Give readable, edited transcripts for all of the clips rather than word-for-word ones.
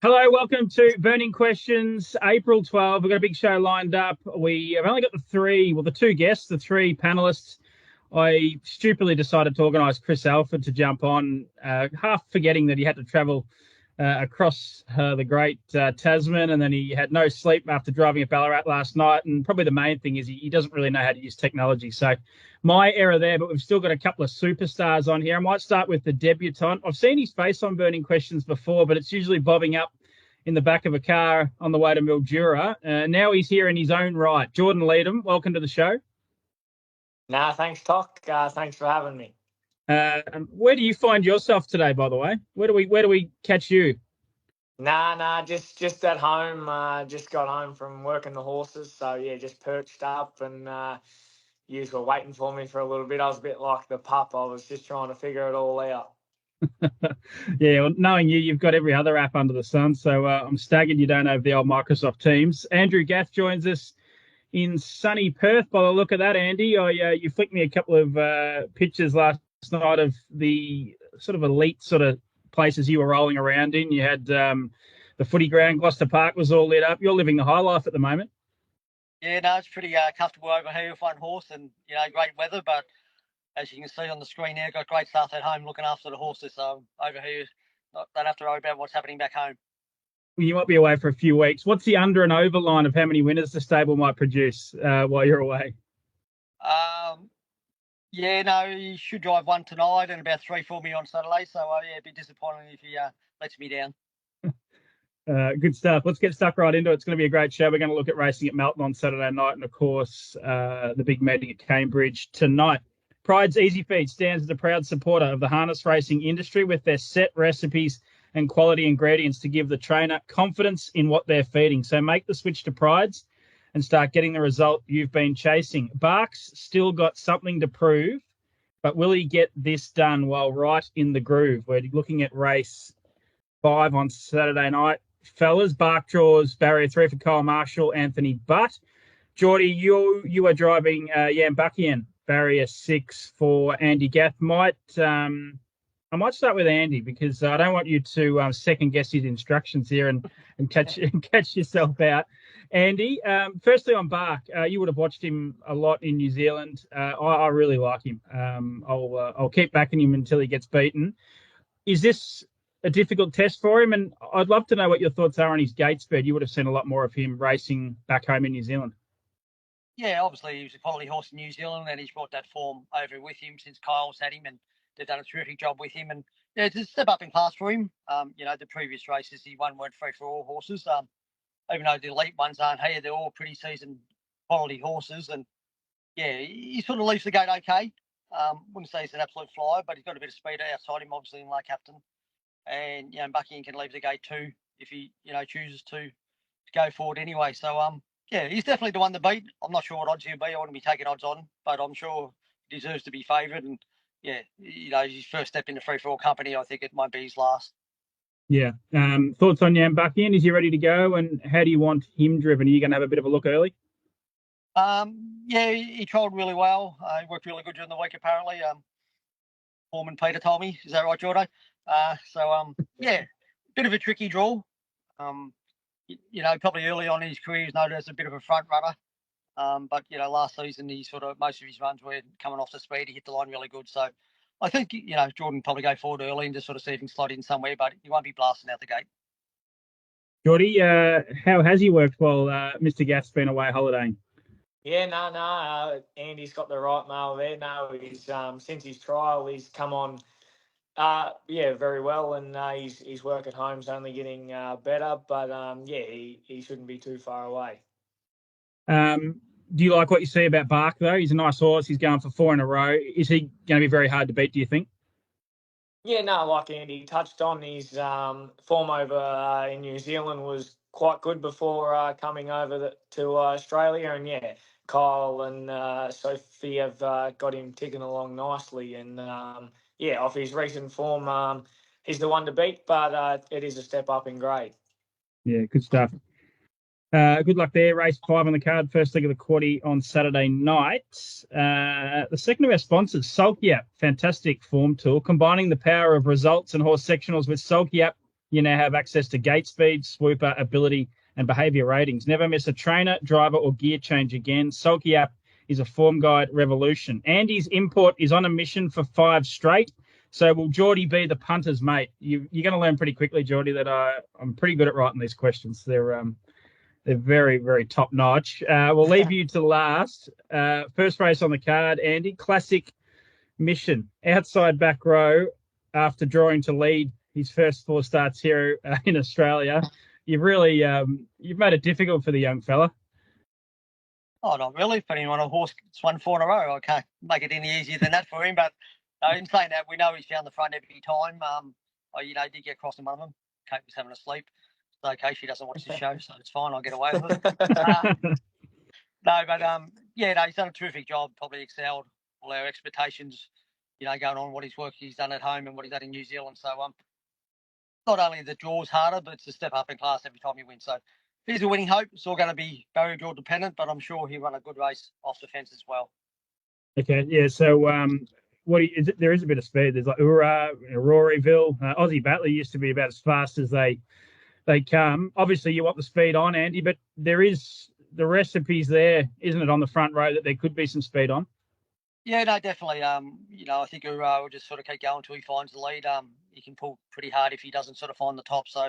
Hello, welcome to Burning Questions, April 12. We've got a big show lined up. We have only got the two guests, the three panelists. I stupidly decided to organise Chris Alford to jump on, half forgetting that he had to travel across the great Tasman, and then he had no sleep after driving at Ballarat last night. And probably the main thing is he doesn't really know how to use technology. So my error there, but we've still got a couple of superstars on here. I might start with the debutant. I've seen his face on Burning Questions before, but it's usually bobbing up in the back of a car on the way to Mildura. Now he's here in his own right. Jordan Leedham, welcome to the show. Nah, thanks, Toc. Thanks for having me. Where do you find yourself today, by the way? Where do we catch you? Just at home. Just got home from working the horses, so yeah, just perched up, and you were waiting for me for a little bit. I was a bit like the pup. I was just trying to figure it all out. Yeah, well, knowing you've got every other app under the sun, so I'm staggered you don't have the old Microsoft Teams. Andrew Gath joins us in sunny Perth. By the look of that, Andy, you flicked me a couple of pictures last night of the sort of elite sort of places you were rolling around in. You had the footy ground, Gloucester Park was all lit up. You're living the high life at the moment. Yeah, no, it's pretty comfortable over here with one horse and, great weather. But as you can see on the screen here, got great staff at home looking after the horses. So over here, don't have to worry about what's happening back home. You might be away for a few weeks. What's the under and over line of how many winners the stable might produce while you're away? You should drive one tonight and about 3 for me on Saturday. So, it'd be disappointing if he lets me down. Good stuff. Let's get stuck right into it. It's going to be a great show. We're going to look at racing at Melton on Saturday night and, of course, the big meeting at Cambridge tonight. Pride's Easy Feed stands as a proud supporter of the harness racing industry with their set recipes and quality ingredients to give the trainer confidence in what they're feeding. So make the switch to Pride's and start getting the result you've been chasing. Bark's still got something to prove, but will he get this done while right in the groove? We're looking at race 5 on Saturday night. Fellas, Bark draws barrier 3 for Kyle Marshall, Anthony Butt. Geordie, you are driving Yambuckian, barrier 6 for Andy Gath. I might start with Andy because I don't want you to second guess his instructions here and catch yourself out. Andy, firstly on Bark, you would have watched him a lot in New Zealand. I really like him. I'll keep backing him until he gets beaten. Is this a difficult test for him? And I'd love to know what your thoughts are on his gate speed. You would have seen a lot more of him racing back home in New Zealand. Yeah, obviously he was a quality horse in New Zealand, and he's brought that form over with him since Kyle's had him, and they've done a terrific job with him. And yeah, it's a step up in class for him. The previous races he won weren't free for all horses. Even though the elite ones aren't here, they're all pretty seasoned quality horses. And yeah, he sort of leaves the gate okay. Wouldn't say he's an absolute flyer, but he's got a bit of speed outside him, obviously, in late captain. And Buckingham can leave the gate too if he chooses to go forward anyway. So he's definitely the one to beat. I'm not sure what odds he'll be. I wouldn't be taking odds on, but I'm sure he deserves to be favoured. And his first step into free-for-all company, I think it might be his last. Yeah. Thoughts on Yambuckian? Is he ready to go? And how do you want him driven? Are you going to have a bit of a look early? He trialled really well. He worked really good during the week, apparently. Foreman Peter told me. Is that right, Jordo? Bit of a tricky draw. Probably early on in his career, he's noted as a bit of a front runner. But last season, most of his runs were coming off the speed. He hit the line really good. So I think, Jordan probably go forward early and just sort of see if he can slot in somewhere, but he won't be blasting out the gate. Geordie, how has he worked while Mr. Gath's been away holidaying? Yeah, no. Andy's got the right mail there. No, he's since his trial, he's come on, very well, and his work at home's only getting better. But he shouldn't be too far away. Do you like what you see about Bark though? He's a nice horse. He's going for 4 in a row. Is he going to be very hard to beat, do you think? Yeah, no, like Andy touched on, his form over in New Zealand was quite good before coming over to Australia. And Kyle and Sophie have got him ticking along nicely. And off his recent form, he's the one to beat, but it is a step up in grade. Yeah, good stuff. Good luck there. Race 5 on the card. First leg of the quaddie on Saturday night. The second of our sponsors, Sulky App. Fantastic form tool. Combining the power of results and horse sectionals with Sulky App, You now have access to gate speed, swooper, ability, and behaviour ratings. Never miss a trainer, driver, or gear change again. Sulky app is a form guide revolution. Andy's import is on a mission for 5 straight. So will Geordie be the punter's mate? You're going to learn pretty quickly, Geordie, that I'm pretty good at writing these questions. They're very, very top notch. We'll leave you to last. First race on the card, Andy. Classic mission, outside back row. After drawing to lead his first 4 starts here in Australia, you've really you've made it difficult for the young fella. Oh, not really. But on a horse that's won 4 in a row, I can't make it any easier than that for him. But in saying that, we know he's found the front every time. I did get across in one of them. Kate was having a sleep. It's okay. She doesn't watch the show, so it's fine. I'll get away with it. He's done a terrific job. Probably excelled all our expectations. Going on what he's done at home and what he's done in New Zealand. So not only the draw's harder, but it's a step up in class every time he wins. So he's a winning hope. It's all going to be barrier draw dependent, but I'm sure he'll run a good race off the fence as well. Okay, yeah. So there is a bit of speed. There's like Roryville, Aussie Battler used to be about as fast as they come. Obviously, you want the speed on, Andy, but there is the recipe's there, isn't it, on the front row that there could be some speed on? Yeah, no, definitely. I think Ura will just sort of keep going until he finds the lead. He can pull pretty hard if he doesn't sort of find the top. So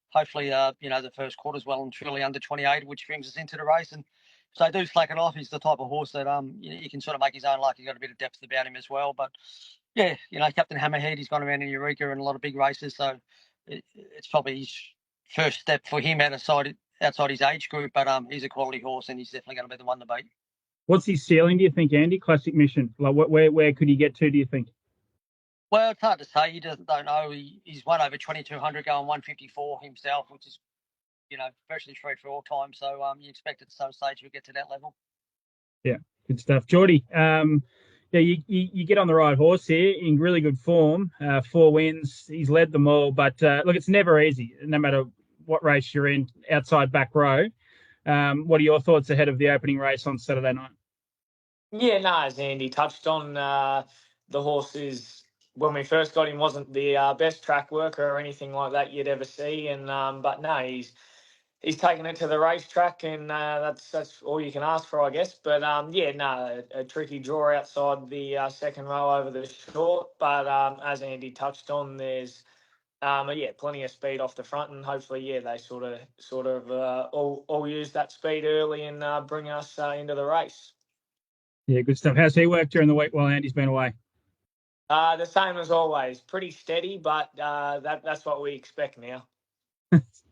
hopefully, the first quarter's well and truly under 28, which brings us into the race. And so do slacken off. He's the type of horse that he can sort of make his own luck. He's got a bit of depth about him as well. But yeah, Captain Hammerhead, he's gone around in Eureka and a lot of big races. So it's probably his first step for him outside his age group. But he's a quality horse and he's definitely going to be the one to beat. What's his ceiling, do you think, Andy? Classic mission. Like, where could he get to, do you think? Well, it's hard to say. You just don't know. He's won over 2,200 going 154 himself, which is, virtually free for all time. So you expect at some stage he'll get to that level. Yeah, good stuff. Geordie, you get on the right horse here in really good form. 4 wins. He's led them all. But, look, it's never easy, no matter what race you're in, outside back row. What are your thoughts ahead of the opening race on Saturday night? Yeah, no, as Andy touched on, the horse is, when we first got him, wasn't the best track worker or anything like that you'd ever see. And but no, he's taken it to the racetrack, and that's all you can ask for, I guess. But a tricky draw outside the second row over the short. But as Andy touched on, there's plenty of speed off the front, and hopefully, they sort of all use that speed early and bring us into the race. Yeah, good stuff. How's he worked during the week while Andy's been away? The same as always, pretty steady, but that's what we expect now.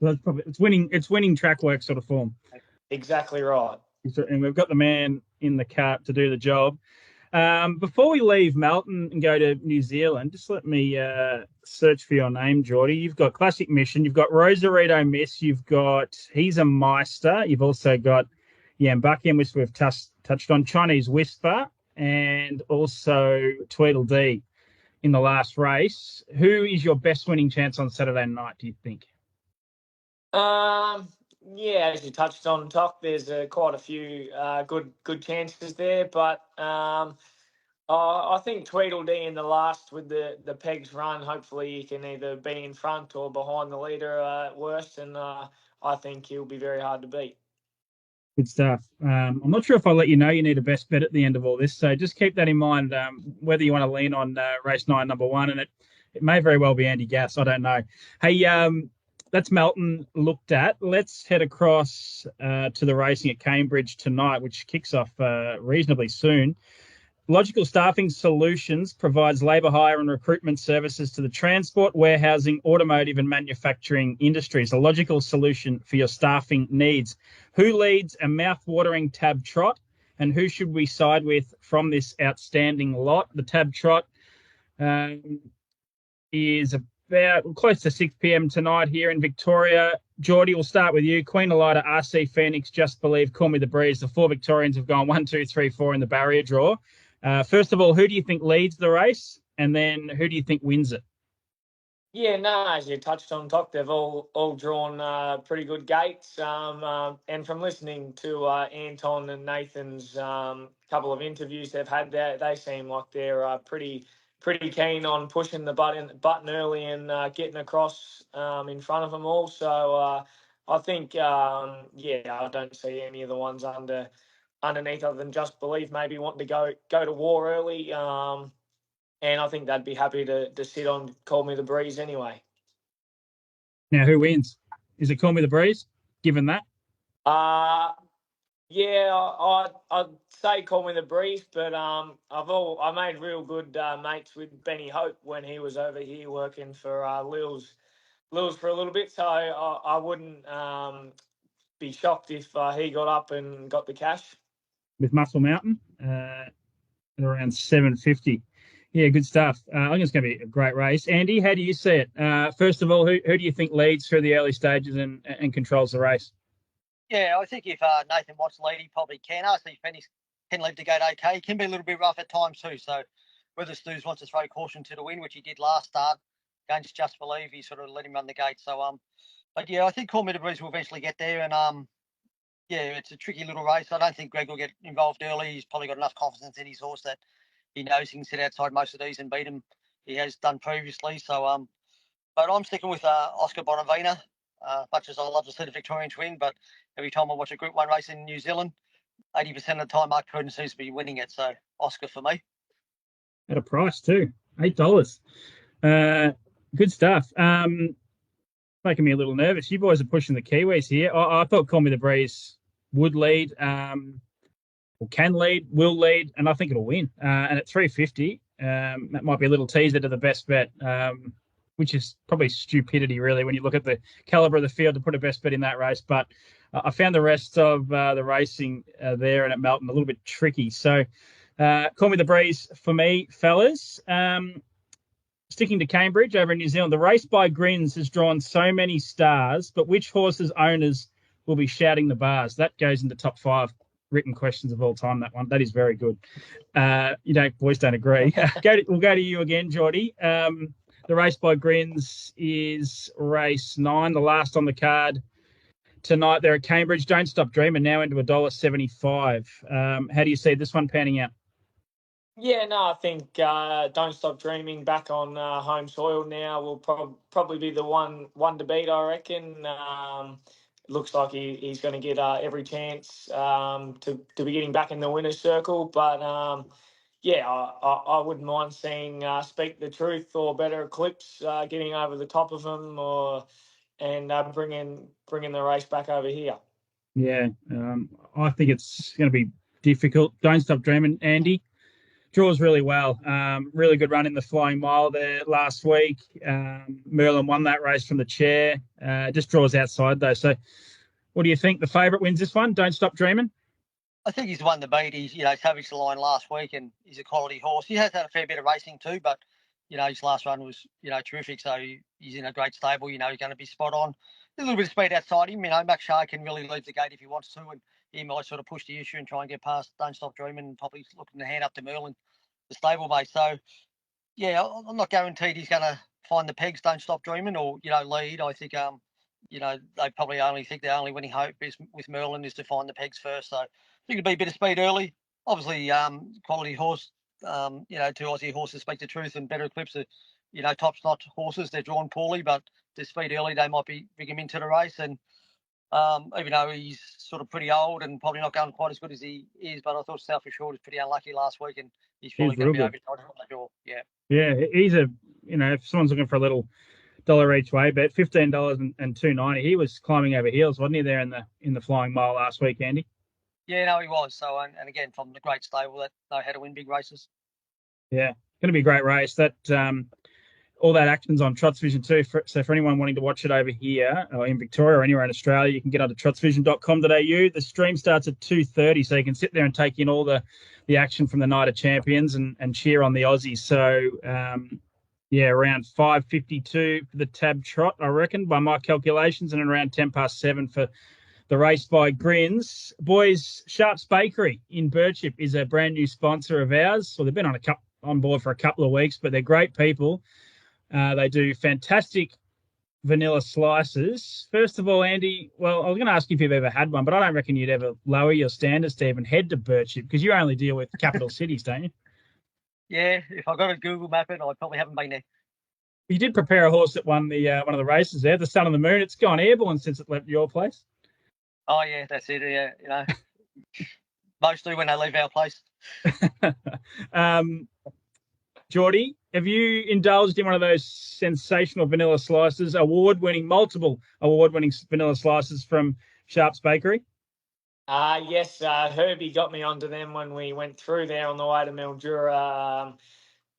It's winning track work sort of form. Exactly right. And we've got the man in the cart to do the job. Before we leave Melton and go to New Zealand, just let me search for your name, Geordie. You've got Classic Mission. You've got Rosarito Miss. You've got He's a Meister. You've also got Yambuckian, which we've touched on, Chinese Whisper, and also Tweedledee in the last race. Who is your best winning chance on Saturday night, do you think? As you touched on, Toc, there's quite a few good chances there, but I think Tweedledee in the last with the pegs run, hopefully he can either be in front or behind the leader at worst, and I think he'll be very hard to beat. Good stuff. I'm not sure if I'll let you know you need a best bet at the end of all this, so just keep that in mind, whether you want to lean on race 9, number 1, and it may very well be Andy Gath. I don't know. Hey, that's Melton looked at. Let's head across to the racing at Cambridge tonight, which kicks off reasonably soon. Logical Staffing Solutions provides labour hire and recruitment services to the transport, warehousing, automotive and manufacturing industries. A logical solution for your staffing needs. Who leads a mouth-watering Tab Trot, and who should we side with from this outstanding lot? The Tab Trot is about close to 6 p.m. tonight here in Victoria. Geordie, we'll start with you. Queen Elida, RC Phoenix, Just Believe, Call Me the Breeze. The 4 Victorians have gone 1, 2, 3, 4 in the barrier draw. First of all, who do you think leads the race? And then who do you think wins it? Yeah, no, as you touched on, Toc, they've all drawn pretty good gates. And from listening to Anton and Nathan's couple of interviews they've had there, they seem like they're pretty pretty keen on pushing the button early and getting across in front of them all. So I think, I don't see any of the ones underneath other than Just Believe maybe wanting to go to war early. And I think they'd be happy to sit on Call Me the Breeze anyway. Now, who wins? Is it Call Me the Breeze, given that? I'd say Call Me the Breeze, but I made real good mates with Benny Hope when he was over here working for Lils for a little bit, so I wouldn't be shocked if he got up and got the cash. With Muscle Mountain at around 750. Yeah, good stuff. I think it's going to be a great race. Andy, how do you see it? First of all, who do you think leads through the early stages and controls the race? Yeah, I think if Nathan Watts lead, he probably can. I think Penny can leave the gate okay. He can be a little bit rough at times too. So whether Stu's wants to throw caution to the wind, which he did last start against Just Believe, he sort of let him run the gate. So but yeah, I think Call Me the Breeze will eventually get there. And it's a tricky little race. I don't think Greg will get involved early. He's probably got enough confidence in his horse that he knows he can sit outside most of these and beat him. He has done previously. So but I'm sticking with Oscar Bonavina. Much as I love to see the Victorian twin, but every time I watch a Group 1 race in New Zealand, 80% of the time Mark Pruden seems to be winning it. So Oscar for me. At a price too, $8. Good stuff. Making me a little nervous. You boys are pushing the Kiwis here. I thought Call Me the Breeze would lead, or can lead, will lead, and I think it'll win. And at 350, that might be a little teaser to the best bet, which is probably stupidity, really, when you look at the caliber of the field to put a best bet in that race. But I found the rest of the racing there and at Melton a little bit tricky. So Call Me the Breeze for me, fellas. Sticking to Cambridge over in New Zealand, the Race by Grins has drawn so many stars, but which horses' owners will be shouting the bars? That goes into top 5 written questions of all time, that one. That is very good. Boys don't agree. We'll go to you again, Geordie. The Race by Grins is race 9, the last on the card tonight there at Cambridge. Don't Stop Dreaming now into $1.75. How do you see this one panning out? Yeah, no, I think Don't Stop Dreaming back on home soil now will probably be the one to beat, I reckon. Looks like he's going to get every chance to be getting back in the winner's circle. But, I wouldn't mind seeing Speak the Truth or Better Eclipse getting over the top of him and bringing the race back over here. Yeah, I think it's going to be difficult. Don't Stop Dreaming, Andy. Draws really well. Really good run in the Flying Mile there last week. Merlin won that race from the chair. Just draws outside, though. So what do you think? The favourite wins this one? Don't Stop Dreaming? I think he's won the beat. He's, savaged the line last week and he's a quality horse. He has had a fair bit of racing too, but, his last run was, terrific. So he's in a great stable. He's going to be spot on. A little bit of speed outside him. Max Shah can really leave the gate if he wants to, and he might sort of push the issue and try and get past Don't Stop Dreaming and probably looking to hand up to Merlin, the stablemate. So, yeah, I'm not guaranteed he's going to find the pegs, Don't Stop Dreaming, or, lead. I think, they probably only think their only winning hope is with Merlin is to find the pegs first. So I think it'll be a bit of speed early. Obviously, quality horse, 2 Aussie horses, Speak the Truth and Better Eclipse are, top-notch horses. They're drawn poorly, but the speed early, they might bring him into the race. And even though he's sort of pretty old and probably not going quite as good as he is, but I thought Selfish Short was pretty unlucky last week, and he's probably going to be overshot. Yeah. Yeah, he's if someone's looking for a little dollar each way, but $15 and $2.90, he was climbing over heels, wasn't he, there in the Flying Mile last week, Andy? Yeah, no, he was. So, and again, from the great stable that know how to win big races. Yeah, going to be a great race. That all that action's on Trots Vision too. So for anyone wanting to watch it over here or in Victoria or anywhere in Australia, you can get onto trotsvision.com.au. The stream starts at 2:30, so you can sit there and take in all the action from the Night of Champions and cheer on the Aussies. So, around 5:52 for the Tab Trot, I reckon, by my calculations, and around 7:10 for the Race by Grins. Boys, Sharp's Bakery in Birchip is a brand new sponsor of ours. Well, they've been on board for a couple of weeks, but they're great people. They do fantastic vanilla slices. First of all, Andy, well, I was going to ask you if you've ever had one, but I don't reckon you'd ever lower your standards to even head to Birchip because you only deal with capital cities, don't you? Yeah, if I got to Google map it, I probably haven't been there. You did prepare a horse that won the one of the races there, the Sun and the Moon. It's gone airborne since it left your place. Oh yeah, that's it. Yeah, mostly when they leave our place. Geordie, have you indulged in one of those sensational vanilla slices, multiple award-winning vanilla slices from Sharp's Bakery? Yes, Herbie got me onto them when we went through there on the way to Mildura.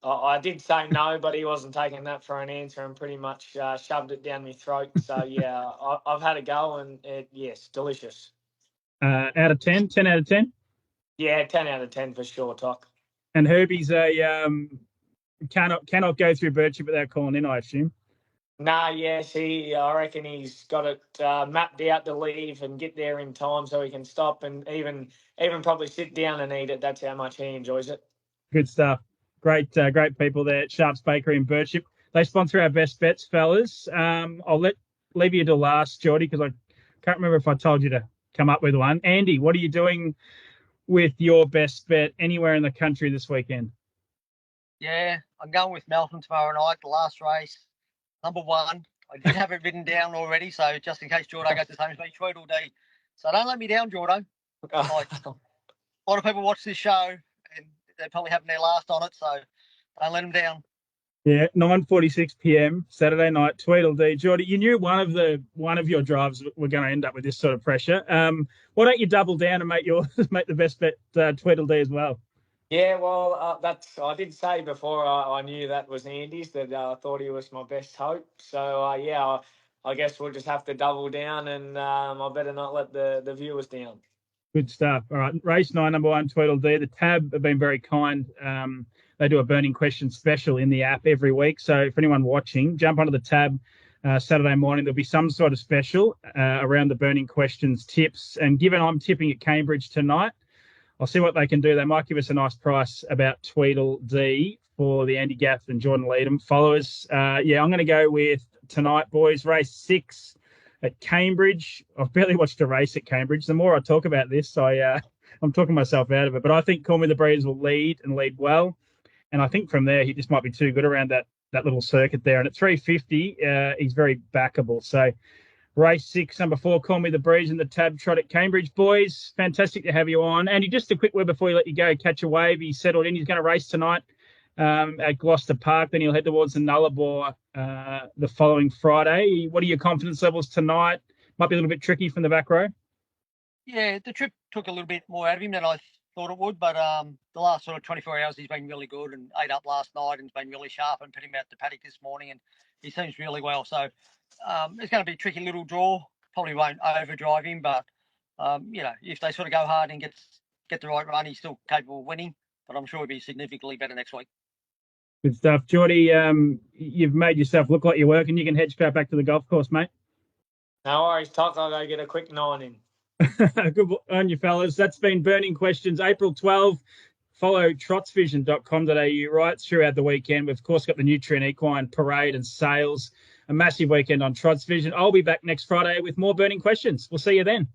I did say no, but he wasn't taking that for an answer and pretty much shoved it down my throat. So, yeah, I've had a go and, yes, delicious. Out of 10? 10 out of 10? Yeah, 10 out of 10 for sure, Toc. And Herbie's cannot go through Birchip without calling in, I assume. Yes, I reckon he's got it mapped out to leave and get there in time so he can stop and even probably sit down and eat it. That's how much he enjoys it. Good stuff. Great people there at Sharp's Bakery in Birchip. They sponsor our best bets, fellas. I'll leave you to last, Geordie, because I can't remember if I told you to come up with one. Andy, what are you doing with your best bet anywhere in the country this weekend? Yeah, I'm going with Melton tomorrow night, the last race. Number 1. I did have it written down already, so just in case Jordo goes the same as me, Tweedledee. So don't let me down, Jordo. Like, a lot of people watch this show and they're probably having their last on it, so don't let them down. Yeah, 9:46 p.m. Saturday night, Tweedledee. Geordie, you knew one of your drives were going to end up with this sort of pressure. Why don't you double down and make the best bet Tweedledee as well? Yeah, well, I did say before I knew that was Andy's that I thought he was my best hope. So, I guess we'll just have to double down and I better not let the viewers down. Good stuff. All right, race 9, number 1, Tweedledee. The Tab have been very kind. They do a burning question special in the app every week. So for anyone watching, jump onto the Tab Saturday morning. There'll be some sort of special around the burning questions tips. And given I'm tipping at Cambridge tonight, I'll see what they can do. They might give us a nice price about Tweedledee for the Andy Gath and Jordan Leedham followers. I'm going to go with tonight, boys. Race 6 at Cambridge. I've barely watched a race at Cambridge. The more I talk about this, I'm talking myself out of it. But I think Call Me the Breeze will lead well. And I think from there, he just might be too good around that little circuit there. And at 350, he's very backable. So race 6, number 4, Call Me the Breeze in the Tab trot at Cambridge. Boys, fantastic to have you on. Andy, just a quick word before we let you go. Catch a Wave. He's settled in. He's going to race tonight at Gloucester Park. Then he'll head towards the Nullarbor the following Friday. What are your confidence levels tonight? Might be a little bit tricky from the back row. Yeah, the trip took a little bit more out of him than I thought it would, but the last sort of 24 hours he's been really good and ate up last night and has been really sharp and put him out the paddock this morning and he seems really well. So it's going to be a tricky little draw. Probably won't overdrive him, but if they sort of go hard and get the right run, he's still capable of winning. But I'm sure he'll be significantly better next week. Good stuff, Geordie. You've made yourself look like you're working. You can head straight back to the golf course, mate. No worries, Toc. I'll go get a quick 9 in. Good on you, fellas. That's been Burning Questions, April 12. Follow trotsvision.com.au right throughout the weekend. We've, of course, got the Nutrient Equine Parade and sales. A massive weekend on Trots Vision. I'll be back next Friday with more Burning Questions. We'll see you then.